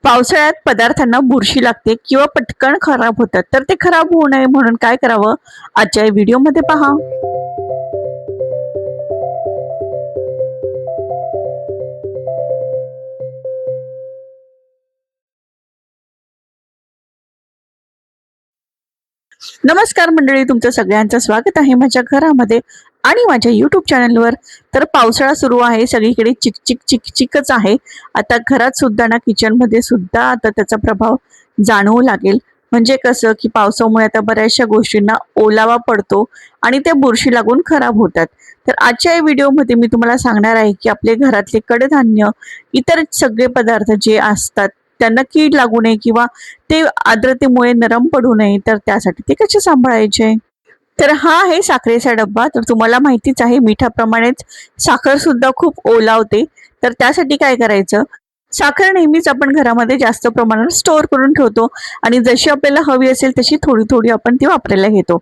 पावसाळ्यात पदार्थांना बुरशी लागते किंवा पटकन खराब होतात, तर ते खराब होऊ नये म्हणून काय करावं आजच्या या व्हिडिओमध्ये पहा. नमस्कार मंडळी, तुमचं सगळ्यांचं स्वागत आहे माझ्या घरामध्ये आणि माझ्या यूट्यूब चॅनलवर. तर पावसाळा सुरू आहे, सगळीकडे चिकचिक चिकचिकच आहे. आता घरात सुद्धा ना, किचनमध्ये सुद्धा आता त्याचा प्रभाव जाणवू लागेल. म्हणजे कसं की पावसामुळे आता बऱ्याचशा गोष्टींना ओलावा पडतो आणि त्या बुरशी लागून खराब होतात. तर आजच्या या व्हिडिओमध्ये मी तुम्हाला सांगणार आहे की आपले घरातले कडधान्य, इतर सगळे पदार्थ जे असतात त्यांना कीड लागू नये किंवा ते आर्द्रतेमुळे नरम पडू नये, तर त्यासाठी ते कसे सांभाळायचे. तर हा आहे साखरेचा डब्बा. तर तुम्हाला माहितीच आहे, मिठाप्रमाणेच साखर सुद्धा खूप ओलावते. तर त्यासाठी काय करायचं, साखर नेहमीच आपण घरामध्ये जास्त प्रमाणात स्टोअर करून ठेवतो आणि जशी आपल्याला हवी असेल तशी थोडी थोडी आपण ती वापरायला घेतो.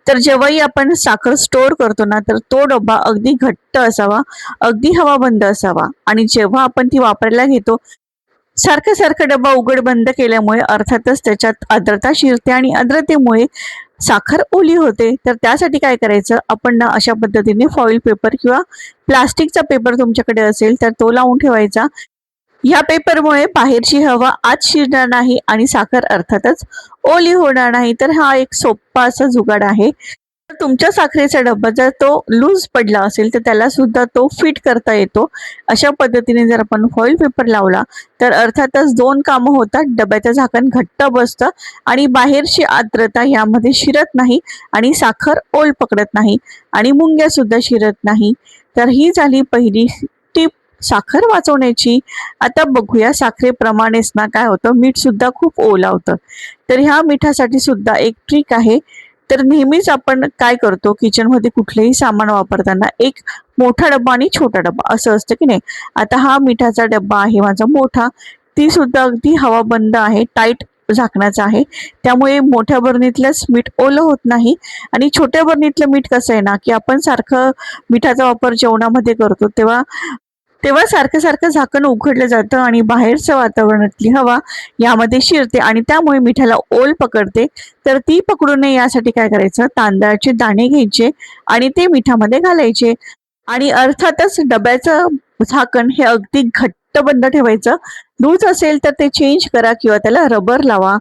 तर जेव्हाही आपण साखर स्टोअर करतो ना, तर तो डब्बा अगदी घट्ट असावा, अगदी हवाबंद असावा. आणि जेव्हा आपण ती वापरायला घेतो, सारखं सारखं डब्बा उघड बंद केल्यामुळे अर्थातच त्याच्यात आर्द्रता शिरते आणि आर्द्रतेमुळे साखर ओली होते. तर त्यासाठी काय करायचं, आपण ना अशा पद्धतीने फॉइल पेपर किंवा प्लास्टिकचा पेपर तुमच्याकडे असेल तर तो लावून ठेवायचा. या पेपरमुळे बाहेरची हवा आत शिरणार नाही आणि साखर अर्थातच ओली होणार नाही. तर हा एक सोपा असा जुगाड आहे. तुमच्या साखरेचा डब्बा जर तो लूज पडला असेल तर त्याला सुद्धा तो फिट करता येतो. अशा पद्धतीने जर आपण फॉइल पेपर लावला तर अर्थातच दोन कामं होतात. डब्याचं झाकण घट्ट बसतं आणि बाहेरची आर्द्रता यामध्ये शिरत नाही आणि साखर ओल पकडत नाही आणि मुंग्या सुद्धा शिरत नाही. तर ही झाली पहिली टीप साखर वाचवण्याची. आता बघूया, साखरेप्रमाणेच ना काय होतं, मीठ सुद्धा खूप ओलावतं. तर ह्या मिठासाठी सुद्धा एक ट्रिक आहे. तर नेहमीच आपण काय करतो, किचनमध्ये कुठलेही सामान वापरताना एक मोठा डब्बा आणि छोटा डब्बा असं असतं की नाही. आता हा मिठाचा डब्बा आहे माझा मोठा, ती सुद्धा अगदी हवाबंद आहे, टाईट झाकण्याचा आहे. त्यामुळे मोठ्या बरणीतलंच मीठ ओलं होत नाही. आणि छोट्या बरणीतलं मीठ कसं आहे ना, की आपण सारखं मिठाचा वापर जेवणामध्ये करतो तेव्हा तेव्हा सारखं सारखं झाकण उघडलं जातं आणि बाहेरचं वातावरणातली हवा यामध्ये शिरते आणि त्यामुळे मिठाला ओल पकडते. तर ती पकडू नये यासाठी काय करायचं, तांदळाचे दाणे घ्यायचे आणि ते मिठामध्ये घालायचे आणि अर्थातच डब्याचं झाकण हे अगदी घट्ट बंद ठेवायचं. लूज असेल तर ते चेंज करा किंवा त्याला रबर लावा.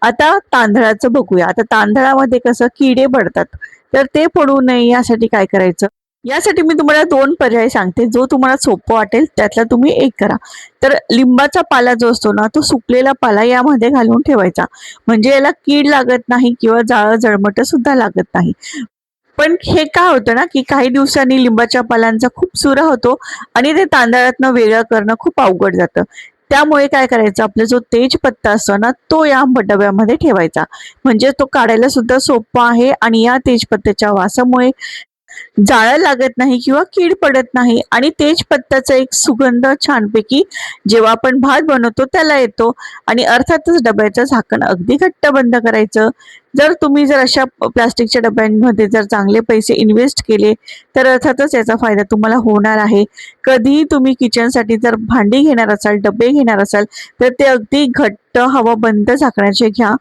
आता तांदळाचं बघूया. आता तांदळामध्ये कसं किडे पडतात, तर ते पडू नये यासाठी काय करायचं, यासाठी मी तुम्हाला दोन पर्याय सांगते. जो तुम्हाला सोपं वाटेल त्यातला तुम्ही एक करा. तर लिंबाचा पाला जो असतो ना, तो सुकलेला पाला यामध्ये घालून ठेवायचा. म्हणजे याला कीड लागत नाही किंवा जाळं जळमट सुद्धा लागत नाही. पण हे काय होतं ना, की काही दिवसांनी लिंबाच्या पालांचा खूप चुरा होतो आणि ते तांदळातनं वेगळं करणं खूप अवघड जातं. त्यामुळे काय करायचं, आपला जो तेजपत्ता असतो ना, तो या डब्यामध्ये ठेवायचा. म्हणजे तो काढायला सुद्धा सोपा आहे आणि या तेजपत्त्याच्या वासामुळे जाळं लागत नाही किंवा कीड पडत नाही आणि तेजपत्त्याचा एक सुगंध छानपैकी जेव्हा आपण भात बनवतो त्याला येतो. आणि अर्थातच डब्याचं झाकण अगदी घट्ट बंद करायचं. जर अशा प्लास्टिकच्या डब्यांमध्ये जर चांगले पैसे इन्व्हेस्ट केले तर अर्थातच याचा फायदा तुम्हाला होणार आहे. कधीही तुम्ही किचनसाठी जर भांडी घेणार असाल, डबे घेणार असाल, तर ते अगदी घट्ट हवा बंद झाकण्याचे घ्या.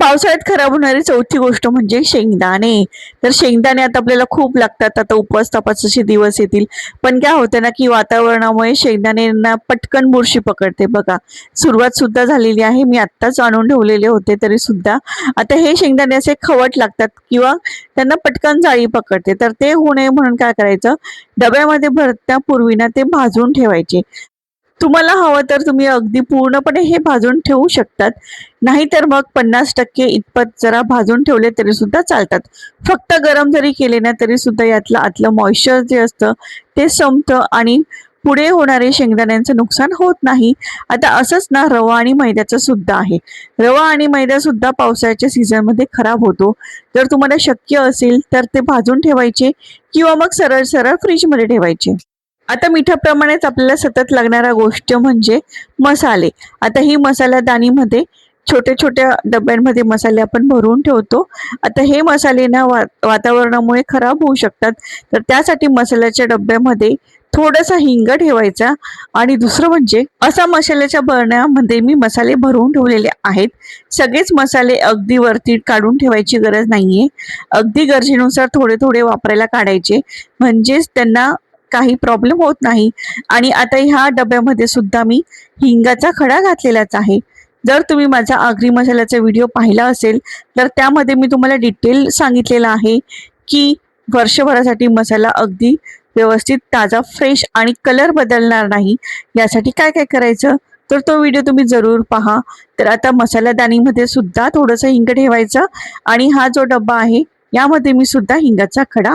पावसाळ्यात खराब होणारी चौथी गोष्ट म्हणजे शेंगदाणे. तर शेंगदाणे आता आपल्याला खूप लागतात. आता उपवास तपासाचे दिवस येतील, पण काय होतं ना, की वातावरणामुळे शेंगदाण्यांना पटकन बुरशी पकडते. बघा, सुरुवात सुद्धा झालेली आहे. मी आत्ताच आणून ठेवलेले होते तरी सुद्धा आता हे शेंगदाणे असे खवट लागतात किंवा त्यांना पटकन जाळी पकडते. तर ते होऊ नये म्हणून काय करायचं, डब्यामध्ये भरण्यापूर्वी ना ते भाजून ठेवायचे. तुम्हाला हवं तर तुम्ही अगदी पूर्णपणे हे भाजून ठेवू शकतात, नाहीतर मग 50% इतपत जरा भाजून ठेवले तरी सुद्धा चालतात. फक्त गरम जरी केले ना तरी सुद्धा यातलं आतलं मॉइश्चर जे असतं ते संपतं आणि पुढे होणारे शेंगदाण्यांचं नुकसान होत नाही. आता असंच ना, रवा आणि मैद्याचं सुद्धा आहे. रवा आणि मैदा सुद्धा पावसाळ्याच्या सीझनमध्ये खराब होतो. जर तुम्हाला शक्य असेल तर ते भाजून ठेवायचे किंवा मग सरळ सरळ फ्रीजमध्ये ठेवायचे. आता मिठाप्रमाणेच आपल्याला सतत लागणारा गोष्ट म्हणजे मसाले. आता ही मसालादानीमध्ये छोट्या छोट्या डब्यांमध्ये मसाले आपण भरून ठेवतो. आता हे मसाले ना वातावरणामुळे खराब होऊ शकतात. तर त्यासाठी मसाल्याच्या डब्यामध्ये थोडासा हिंग ठेवायचा आणि दुसरं म्हणजे असा मसाल्याच्या बरण्यामध्ये मी मसाले भरून ठेवलेले आहेत. सगळेच मसाले अगदी वरती काढून ठेवायची गरज नाहीये. अगदी गरजेनुसार थोडे थोडे वापरायला काढायचे, म्हणजेच त्यांना काही प्रॉब्लेम होत नाही. आणि आता ह्या डब्यामध्ये सुद्धा मी हिंगाचा खडा घातलेलाच आहे. जर तुम्ही माझा आगरी मसाल्याचा व्हिडिओ पाहिला असेल तर त्यामध्ये मी तुम्हाला डिटेल सांगितलेलं आहे की वर्षभरासाठी मसाला अगदी व्यवस्थित ताजा फ्रेश आणि कलर बदलणार नाही यासाठी काय काय करायचं, तर तो व्हिडिओ तुम्ही जरूर पहा. तर आता मसालादानीमध्ये सुद्धा थोडंसं हिंग ठेवायचं आणि हा जो डब्बा आहे यामध्ये मी सुद्धा हिंगाचा खडा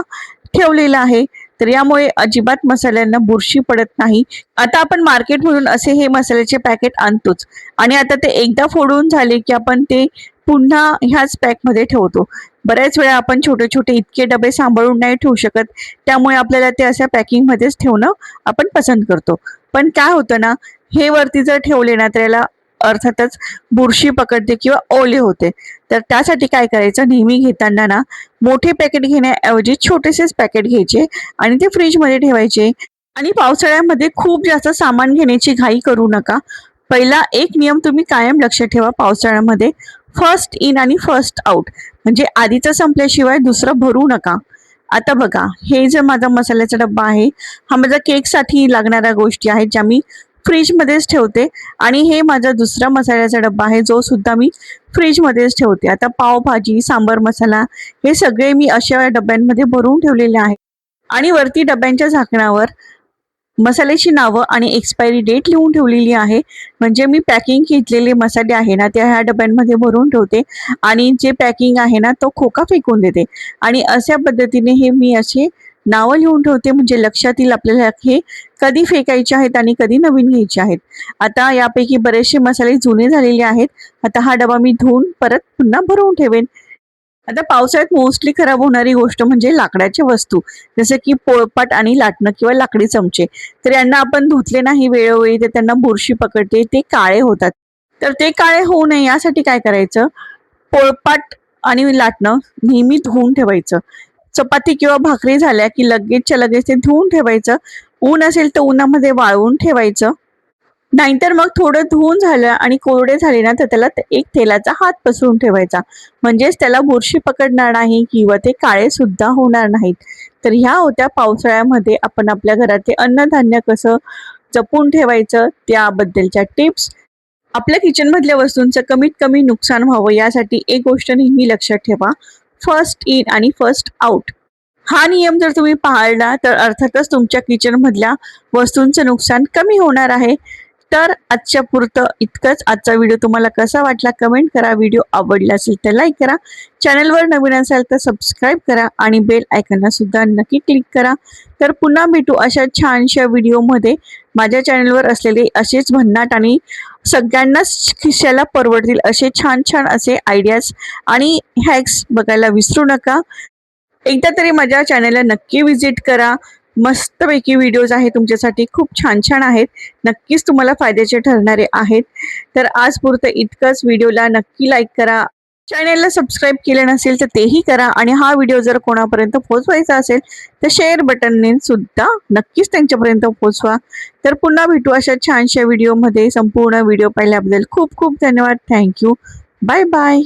ठेवलेला आहे. तर यामुळे अजिबात मसाल्यांना बुरशी पडत नाही. आता आपण मार्केटमधून असे हे मसाल्याचे पॅकेट आणतोच आणि आता ते एकदा फोडून झाले की आपण ते पुन्हा ह्याच पॅकमध्ये ठेवतो. बऱ्याच वेळा आपण छोटे छोटे इतके डबे सांभाळून नाही ठेवू शकत, त्यामुळे आपल्याला ते अशा पॅकिंगमध्येच ठेवणं आपण पसंत करतो. पण काय होतं ना, हे वरती जर ठेवले ना तर याला अर्थातच बुरशी पकडते किंवा ओले होते. तर त्यासाठी काय करायचं, नेहमी घेताना ना मोठे पॅकेट घेण्याऐवजी छोटेसेच पॅकेट घ्यायचे आणि ते फ्रीजमध्ये ठेवायचे. आणि पावसाळ्यामध्ये खूप जास्त सामान घेण्याची घाई करू नका. पहिला एक नियम तुम्ही कायम लक्षात ठेवा पावसाळ्यामध्ये, फर्स्ट इन आणि फर्स्ट आउट, म्हणजे आधीचं संपल्याशिवाय दुसरं भरू नका. आता बघा, हे जे माझा मसाल्याचा डब्बा आहे हा माझा केकसाठी लागणाऱ्या गोष्टी आहेत ज्या मी फ्रीजमध्येच ठेवते. आणि हे माझा दुसरा मसाल्याचा डब्बा आहे जो सुद्धा मी फ्रीजमध्येच ठेवते. आता पावभाजी, सांबर मसाला हे सगळे मी अशा डब्यांमध्ये भरून ठेवलेले आहे. आणि वरती डब्यांच्या झाकणावर मसाल्याची नावं आणि एक्सपायरी डेट लिहून ठेवलेली आहे. म्हणजे मी पॅकिंग घेतलेले मसाले आहे ना ते ह्या डब्यांमध्ये भरून ठेवते आणि जे पॅकिंग आहे ना तो खोका फेकून देते. आणि अशा पद्धतीने हे मी असे नावं लिहून ठेवते, म्हणजे लक्षात येईल आपल्याला हे कधी फेकायचे आहेत आणि कधी नवीन घ्यायचे आहेत. आता यापैकी बरेचसे मसाले जुने झालेले आहेत. आता हा डबा मी धुवून परत पुन्हा भरून ठेवेन. आता पावसाळ्यात मोस्टली खराब होणारी गोष्ट म्हणजे लाकडाच्या वस्तू, जसं की पोळपाट आणि लाटणं किंवा लाकडी चमचे. तर यांना आपण धुतले नाही वेळोवेळी तर त्यांना बुरशी पकडते, ते काळे होतात. तर ते काळे होऊ नये यासाठी काय करायचं, पोळपाट आणि लाटणं नेहमी धुवून ठेवायचं. चपाती किंवा भाकरी झाल्या की लगेचच्या लगेच ते धुवून ठेवायचं. ऊन असेल तर उन्हामध्ये वाळवून ठेवायचं. नाहीतर मग थोडं धुवून झालं आणि कोरडे झाले ना तर त्याला एक तेलाचा हात पसरून ठेवायचा, म्हणजेच त्याला बुरशी पकडणार नाही किंवा ते काळे सुद्धा होणार नाहीत. तर ह्या होत्या पावसाळ्यामध्ये आपण आपल्या घरात अन्नधान्य कसं जपून ठेवायचं त्याबद्दलच्या टिप्स. आपल्या किचन मधल्या वस्तूंचं कमीत कमी नुकसान व्हावं यासाठी एक गोष्ट नेहमी लक्षात ठेवा, फर्स्ट इन आणि फर्स्ट आउट. हा नियम जर तुम्ही पाळला तर अर्थातच तुमच्या किचन मधल्या वस्तूंचं नुकसान कमी होणार आहे. तर आजच्या पुरतं इतकंच. आजचा व्हिडिओ तुम्हाला कसा वाटला कमेंट करा. व्हिडिओ आवडला असेल तर लाईक करा. चॅनलवर नवीन असाल तर सबस्क्राईब करा आणि बेल आयकॉनला सुद्धा नक्की क्लिक करा. तर पुन्हा भेटू अशा छानशा व्हिडिओमध्ये. माझ्या चॅनलवर असलेले असेच भन्नाट आणि सगळ्यांनाच खिशाला परवडतील असे छान छान असे आयडियाज आणि हॅक्स बघायला विसरू नका. एकदा तरी माझ्या चॅनलला नक्की व्हिजिट करा. मस्तपैकी व्हिडिओज आहेत तुमच्यासाठी, खूप छान छान आहेत, नक्कीच तुम्हाला फायद्याचे ठरणारे आहेत. तर आज पुरतं इतकंच. व्हिडिओला नक्की लाईक करा. चॅनलला सबस्क्राईब केलं नसेल तर तेही करा. आणि हा व्हिडिओ जर कोणापर्यंत पोहोचवायचा असेल तर शेअर बटनने सुद्धा नक्कीच त्यांच्यापर्यंत पोहोचवा. तर पुन्हा भेटू अशा छानशा व्हिडिओमध्ये. संपूर्ण व्हिडिओ पाहिल्याबद्दल खूप खूप धन्यवाद. थँक्यू. Bye bye.